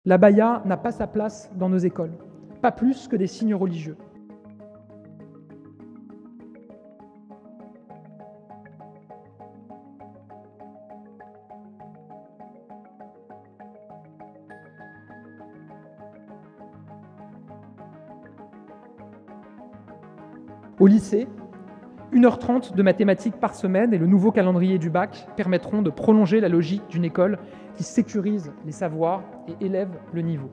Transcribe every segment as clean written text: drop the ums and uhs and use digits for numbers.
L'abaya n'a pas sa place dans nos écoles, pas plus que des signes religieux. Au lycée, 1h30 de mathématiques par semaine et le nouveau calendrier du bac permettront de prolonger la logique d'une école qui sécurise les savoirs et élève le niveau.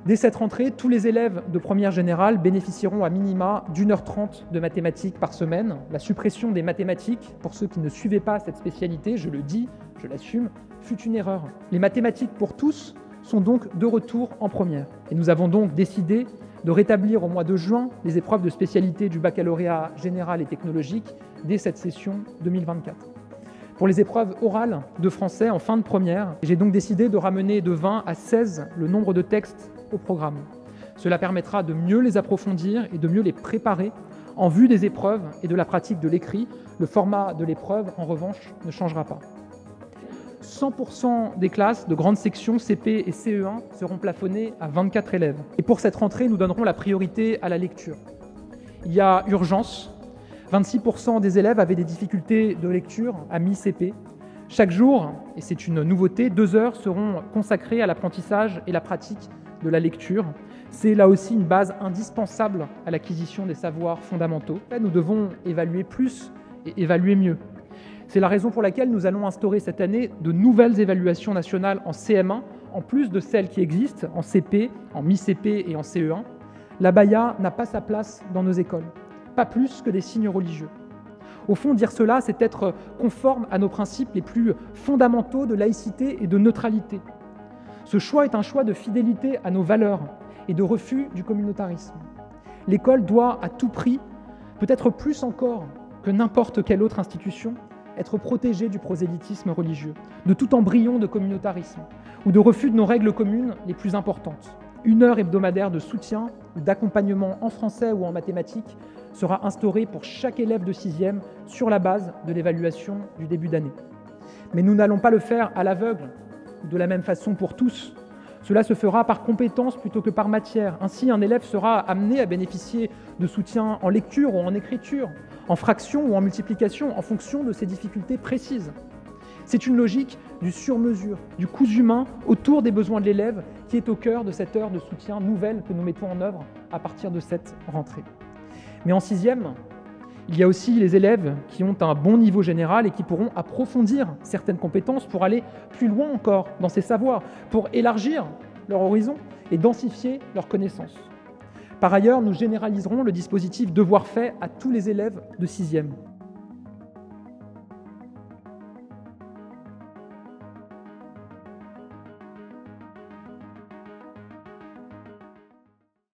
Dès cette rentrée, tous les élèves de première générale bénéficieront à minima d'1h30 de mathématiques par semaine. La suppression des mathématiques, pour ceux qui ne suivaient pas cette spécialité, je le dis, je l'assume, fut une erreur. Les mathématiques pour tous sont donc de retour en première. Et nous avons donc décidé de rétablir au mois de juin les épreuves de spécialité du baccalauréat général et technologique dès cette session 2024. Pour les épreuves orales de français en fin de première, j'ai donc décidé de ramener de 20 à 16 le nombre de textes au programme. Cela permettra de mieux les approfondir et de mieux les préparer en vue des épreuves et de la pratique de l'écrit. Le format de l'épreuve, en revanche, ne changera pas. 100% des classes de grande section CP et CE1 seront plafonnées à 24 élèves. Et pour cette rentrée, nous donnerons la priorité à la lecture. Il y a urgence. 26% des élèves avaient des difficultés de lecture à mi-CP. Chaque jour, et c'est une nouveauté, 2 heures seront consacrées à l'apprentissage et la pratique de la lecture. C'est là aussi une base indispensable à l'acquisition des savoirs fondamentaux. Nous devons évaluer plus et évaluer mieux. C'est la raison pour laquelle nous allons instaurer cette année de nouvelles évaluations nationales en CM1, en plus de celles qui existent en CP, en mi-CP et en CE1. L'abaya n'a pas sa place dans nos écoles, pas plus que des signes religieux. Au fond, dire cela, c'est être conforme à nos principes les plus fondamentaux de laïcité et de neutralité. Ce choix est un choix de fidélité à nos valeurs et de refus du communautarisme. L'école doit à tout prix, peut-être plus encore que n'importe quelle autre institution, être protégée du prosélytisme religieux, de tout embryon de communautarisme ou de refus de nos règles communes les plus importantes. 1 heure hebdomadaire de soutien ou d'accompagnement en français ou en mathématiques sera instaurée pour chaque élève de 6e sur la base de l'évaluation du début d'année. Mais nous n'allons pas le faire à l'aveugle, de la même façon pour tous. Cela se fera par compétence plutôt que par matière. Ainsi, un élève sera amené à bénéficier de soutien en lecture ou en écriture, en fraction ou en multiplication, en fonction de ses difficultés précises. C'est une logique du sur-mesure, du cousu main autour des besoins de l'élève qui est au cœur de cette heure de soutien nouvelle que nous mettons en œuvre à partir de cette rentrée. Mais en 6e, il y a aussi les élèves qui ont un bon niveau général et qui pourront approfondir certaines compétences pour aller plus loin encore dans ces savoirs, pour élargir leur horizon et densifier leurs connaissances. Par ailleurs, nous généraliserons le dispositif devoir fait à tous les élèves de 6e.